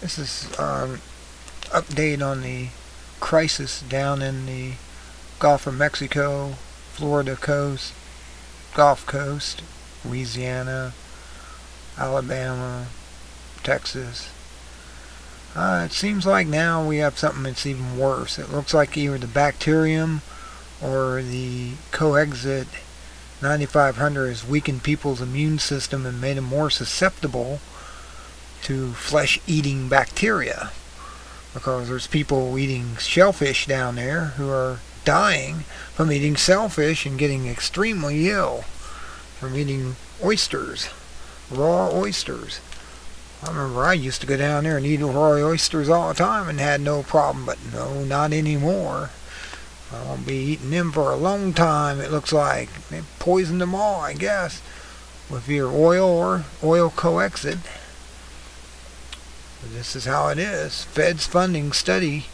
This is an update on the crisis down in the Gulf of Mexico, Florida coast, Gulf Coast, Louisiana, Alabama, Texas. It seems like now we have something that's even worse. It looks like either the bacterium or the Corexit 9500 has weakened people's immune system and made them more susceptible to flesh-eating bacteria, because there's people eating shellfish down there who are dying from eating shellfish and getting extremely ill from eating oysters, raw oysters. I remember I used to go down there and eat raw oysters all the time and had no problem, but no, not anymore. I won't be eating them for a long time, it looks like. They poisoned them all, I guess, with either oil or oil Corexit. This is how it is. Fed's funding study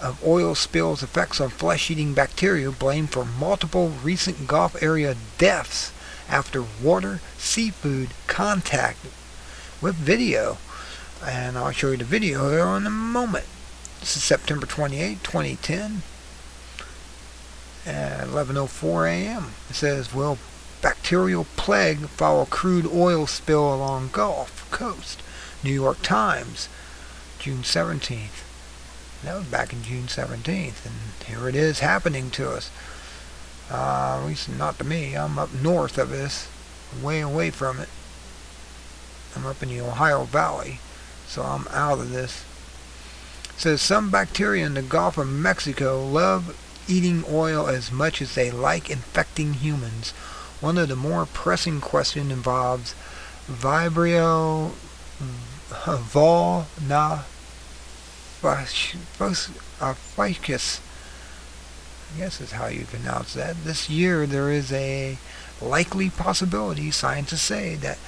of oil spills effects on flesh-eating bacteria blamed for multiple recent Gulf area deaths after water seafood contact, with video. And I'll show you the video here in a moment. This is September 28, 2010 at 11:04 a.m. It says, will bacterial plague follow crude oil spill along Gulf Coast? New York Times, June 17th. That was back in June 17th, and here it is happening to us. At least not to me. I'm up north of this, way away from it. I'm up in the Ohio Valley, so I'm out of this. It says some bacteria in the Gulf of Mexico love eating oil as much as they like infecting humans. One of the more pressing questions involves Vibrio vulnificus. I guess is how you pronounce that. This year there is a likely possibility, scientists say, that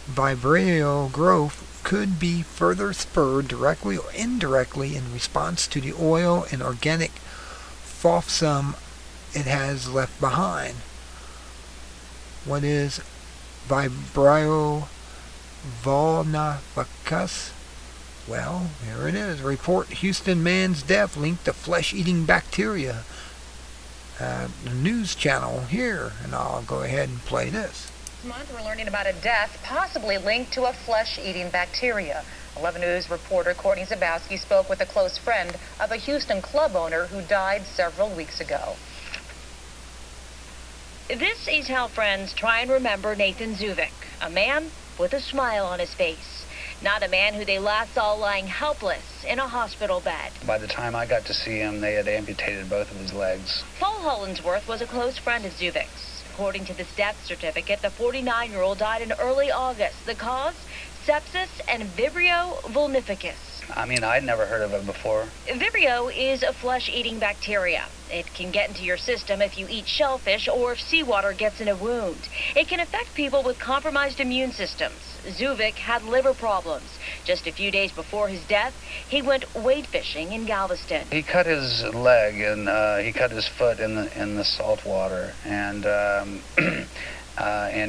Vibrio growth could be further spurred directly or indirectly in response to the oil and organic flotsam it has left behind. What is Vibrio vulnificus? Well, here it is. Report Houston man's death linked to flesh-eating bacteria. The news channel here, and I'll go ahead and play this. This month we're learning about a death possibly linked to a flesh-eating bacteria. 11 News reporter Courtney Zabowski spoke with a close friend of a Houston club owner who died several weeks ago. This is how friends try and remember Nathan Zuvik, a man with a smile on his face. Not a man who they last saw lying helpless in a hospital bed. By the time I got to see him, they had amputated both of his legs. Paul Hollinsworth was a close friend of Zuvik's. According to this death certificate, the 49-year-old died in early August. The cause? Sepsis and Vibrio vulnificus. I mean, I'd never heard of it before. Vibrio is a flesh-eating bacteria. It can get into your system if you eat shellfish or if seawater gets in a wound. It can affect people with compromised immune systems. Zuvik had liver problems. Just a few days before his death, he went wade fishing in Galveston. He cut his leg and he cut his foot in the salt water, and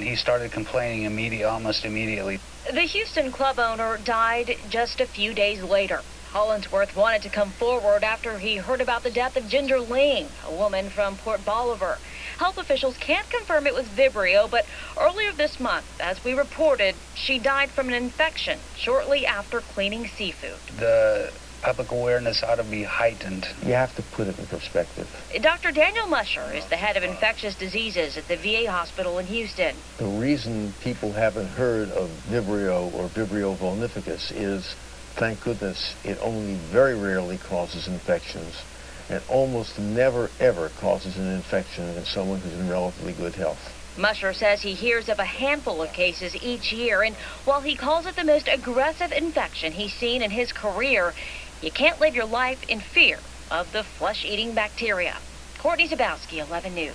he started complaining almost immediately. The Houston club owner died just a few days later. Hollinsworth wanted to come forward after he heard about the death of Ginger Ling, a woman from Port Bolivar. Health officials can't confirm it was Vibrio, but earlier this month, as we reported, she died from an infection shortly after cleaning seafood. The public awareness ought to be heightened. You have to put it in perspective. Dr. Daniel Musher is the head of infectious diseases at the VA hospital in Houston. The reason people haven't heard of Vibrio or Vibrio vulnificus is, thank goodness, it only very rarely causes infections, and almost never ever causes an infection in someone who's in relatively good health. Musher says he hears of a handful of cases each year, and while he calls it the most aggressive infection he's seen in his career, you can't live your life in fear of the flesh-eating bacteria. Courtney Zabowski, 11 News.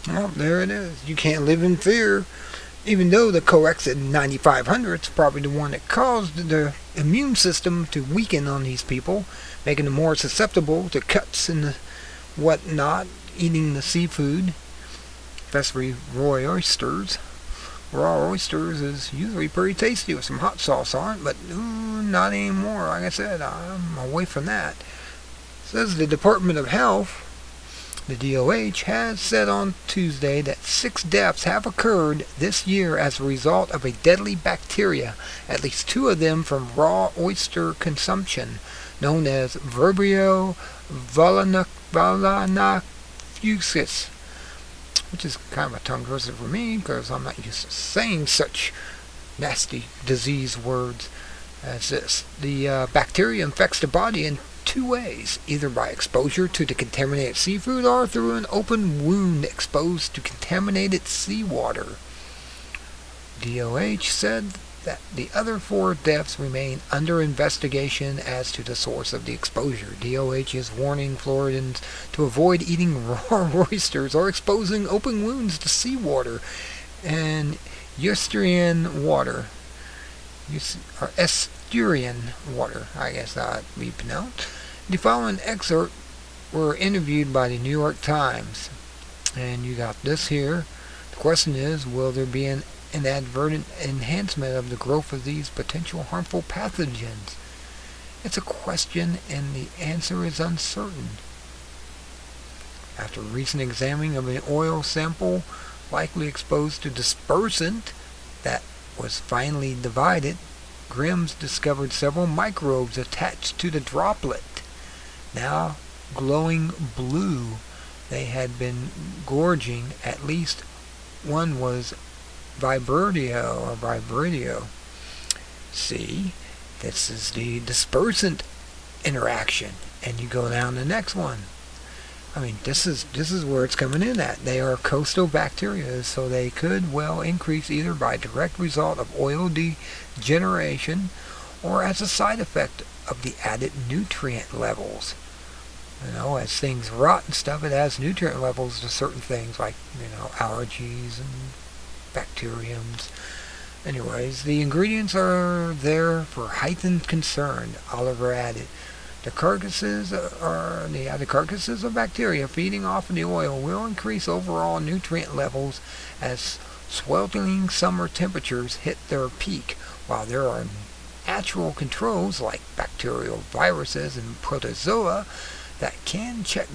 Well, there it is. You can't live in fear, even though the Corexit 9500 is probably the one that caused the immune system to weaken on these people, making them more susceptible to cuts and whatnot, eating the seafood, especially raw oysters. raw oysters is usually pretty tasty with some hot sauce on it, but not anymore. Like I said, I'm away from that. Says the Department of Health, the DOH, has said on Tuesday that 6 deaths have occurred this year as a result of a deadly bacteria, at least 2 of them from raw oyster consumption, known as Vibrio vulnificus, which is kind of a tongue twister for me because I'm not used to saying such nasty disease words as this. The bacteria infects the body in 2 ways, either by exposure to the contaminated seafood or through an open wound exposed to contaminated seawater. DOH said that the other 4 deaths remain under investigation as to the source of the exposure. DOH is warning Floridians to avoid eating raw oysters or exposing open wounds to seawater and estuarine water. Estuarine water, I guess that would be pronounced. The following excerpt were interviewed by the New York Times. And you got this here. The question is, will there be an inadvertent enhancement of the growth of these potential harmful pathogens? It's a question and the answer is uncertain. After recent examining of an oil sample likely exposed to dispersant that was finely divided, Grimm's discovered several microbes attached to the droplet. Now glowing blue, they had been gorging. At least one was Vibrio. See, this is the dispersant interaction. And you go down to the next one. I mean, this is where it's coming in at. They are coastal bacteria, so they could well increase either by direct result of oil degeneration or as a side effect of the added nutrient levels. You know, as things rot and stuff, it adds nutrient levels to certain things like, allergies and bacteriums. Anyways, the ingredients are there for heightened concern, Oliver added. The carcasses of bacteria feeding off of the oil will increase overall nutrient levels as sweltering summer temperatures hit their peak, while there are natural controls like bacterial viruses and protozoa that can check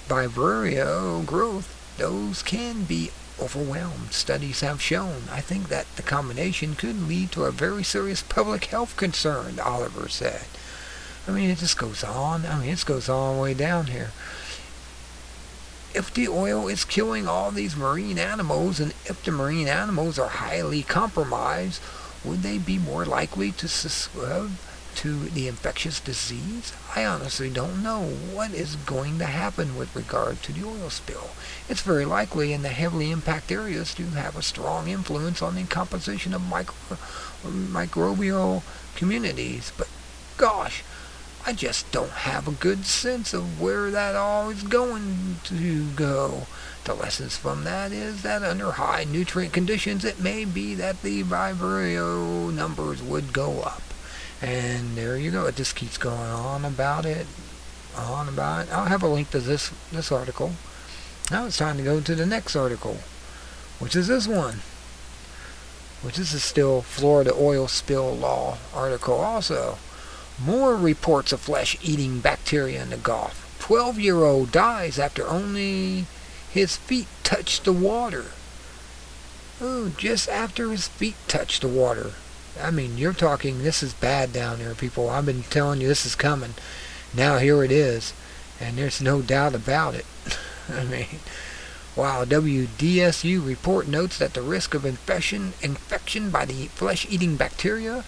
Vibrio growth. Those can be overwhelmed, studies have shown. I think that the combination could lead to a very serious public health concern, Oliver said. I mean, it just goes on. It goes all the way down here. If the oil is killing all these marine animals, and if the marine animals are highly compromised, would they be more likely to succumb to the infectious disease? I honestly don't know what is going to happen with regard to the oil spill. It's very likely in the heavily impacted areas to have a strong influence on the composition of microbial communities. But gosh, I just don't have a good sense of where that all is going to go. The lessons from that is that under high nutrient conditions, it may be that the Vibrio numbers would go up. And there you go. It just keeps going on about it. I'll have a link to this article. Now it's time to go to the next article, which is this one. Which is still Florida oil spill law article also. More reports of flesh-eating bacteria in the Gulf. 12-year-old dies after only his feet touched the water. Oh, just after his feet touched the water. I mean, you're talking, this is bad down there, people. I've been telling you this is coming. Now here it is. And there's no doubt about it. I mean, wow. WDSU report notes that the risk of infection by the flesh-eating bacteria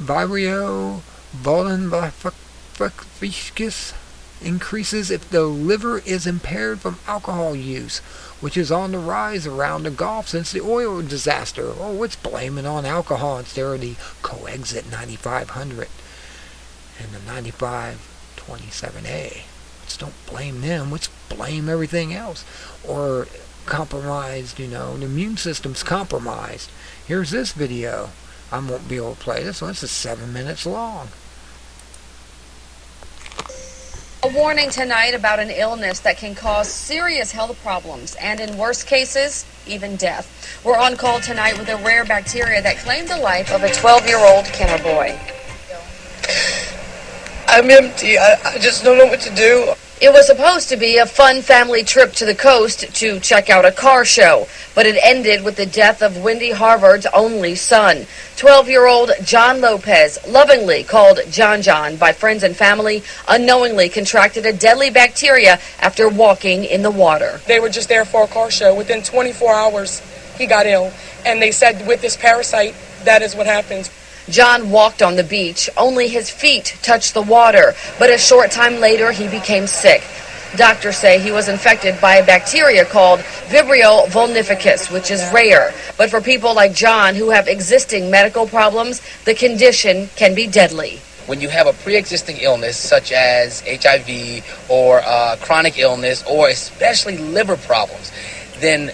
Vibrio vulnificus increases if the liver is impaired from alcohol use, which is on the rise around the Gulf since the oil disaster. Oh, it's blaming on alcohol instead of the Corexit 9500 and the 9527A. Let's don't blame them. Let's blame everything else. Or compromised, the immune system's compromised. Here's this video. I won't be able to play this one. This is 7 minutes long. warning tonight about an illness that can cause serious health problems and, in worst cases, even death. We're on call tonight with a rare bacteria that claimed the life of a 12-year-old Kenner boy. I'm empty. I just don't know what to do. It was supposed to be a fun family trip to the coast to check out a car show, but it ended with the death of Wendy Harvard's only son. 12-year-old John Lopez, lovingly called John John by friends and family, unknowingly contracted a deadly bacteria after walking in the water. They were just there for a car show. Within 24 hours, he got ill. And they said with this parasite, that is what happens. John walked on the beach. Only his feet touched the water, but a short time later he became sick. Doctors say he was infected by a bacteria called Vibrio vulnificus, which is rare. But for people like John who have existing medical problems, the condition can be deadly. When you have a pre-existing illness such as HIV or chronic illness or especially liver problems, then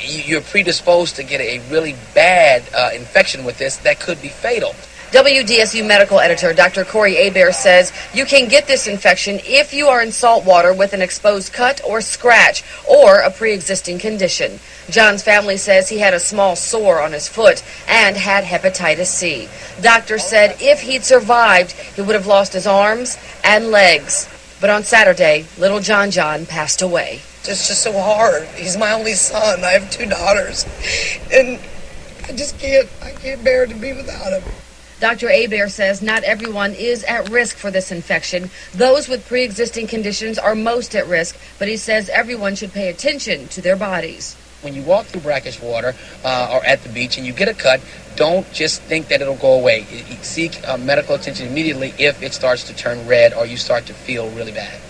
you're predisposed to get a really bad infection with this that could be fatal. WDSU medical editor Dr. Corey Hebert says you can get this infection if you are in salt water with an exposed cut or scratch or a pre-existing condition. John's family says he had a small sore on his foot and had hepatitis C. Doctors said if he'd survived, he would have lost his arms and legs. But on Saturday, little John John passed away. It's just so hard. He's my only son. I have 2 daughters. And I can't bear to be without him. Dr. Hebert says not everyone is at risk for this infection. Those with pre-existing conditions are most at risk, but he says everyone should pay attention to their bodies. When you walk through brackish water or at the beach and you get a cut, don't just think that it'll go away. Seek medical attention immediately if it starts to turn red or you start to feel really bad.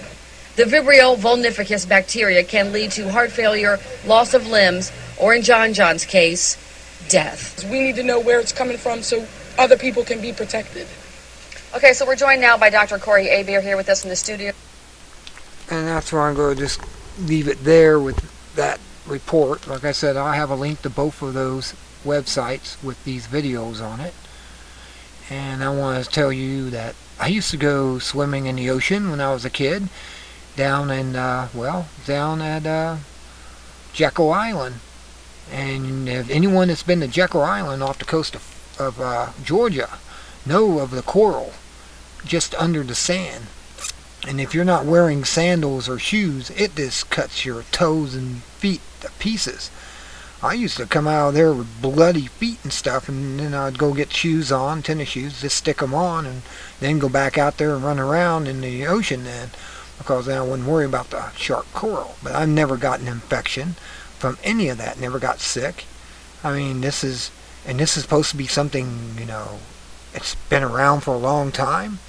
The Vibrio vulnificus bacteria can lead to heart failure, loss of limbs, or in John John's case, death. We need to know where it's coming from so other people can be protected. Okay, so we're joined now by Dr. Corey Hebert here with us in the studio. And that's where I'm going to just leave it there with that report. Like I said, I have a link to both of those websites with these videos on it. And I want to tell you that I used to go swimming in the ocean when I was a kid. Down at Jekyll Island. And if anyone that's been to Jekyll Island off the coast of Georgia know of the coral just under the sand. And if you're not wearing sandals or shoes, it just cuts your toes and feet to pieces. I used to come out of there with bloody feet and stuff, and then I'd go get shoes on, tennis shoes, just stick them on, and then go back out there and run around in the ocean then. Because then I wouldn't worry about the sharp coral. But I've never gotten an infection from any of that. Never got sick. I mean, this is supposed to be something, it's been around for a long time.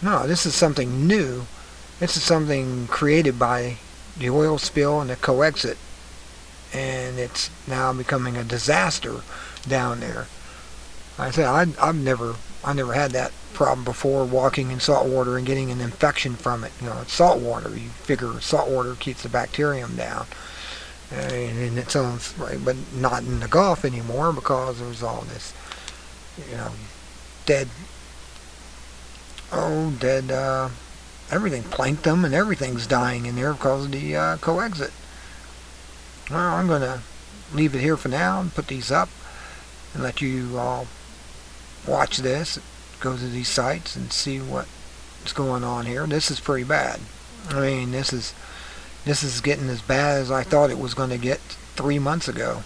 No, this is something new. This is something created by the oil spill and the Corexit. And it's now becoming a disaster down there. Like I said, I never had that problem before, walking in salt water and getting an infection from it. It's salt water. You figure salt water keeps the bacterium down. And it sounds right, but not in the Gulf anymore because there's all this, dead everything, plankton and everything's dying in there because of the Corexit. Well, I'm going to leave it here for now and put these up and let you all watch this, go to these sites and see what's going on here. This is pretty bad. I mean, this is getting as bad as I thought it was going to get 3 months ago.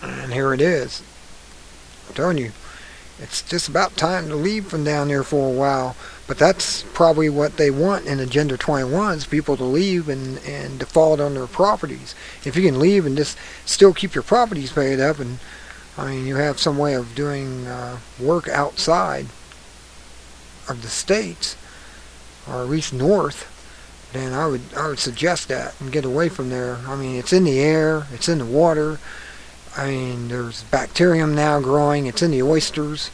And here it is. I'm telling you, it's just about time to leave from down there for a while. But that's probably what they want in Agenda 21, is people to leave and default on their properties. If you can leave and just still keep your properties paid up, and I mean, you have some way of doing work outside of the states, or at least north, then I would suggest that and get away from there. I mean, it's in the air, it's in the water. I mean, there's bacterium now growing. It's in the oysters.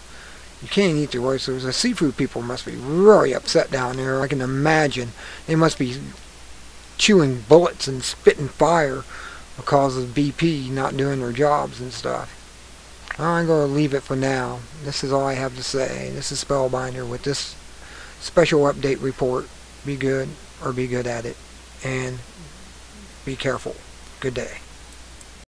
You can't eat the oysters. The seafood people must be really upset down there. I can imagine. They must be chewing bullets and spitting fire because of BP not doing their jobs and stuff. I'm going to leave it for now. This is all I have to say. This is Spellbinder with this special update report. Be good, or be good at it, and be careful. Good day.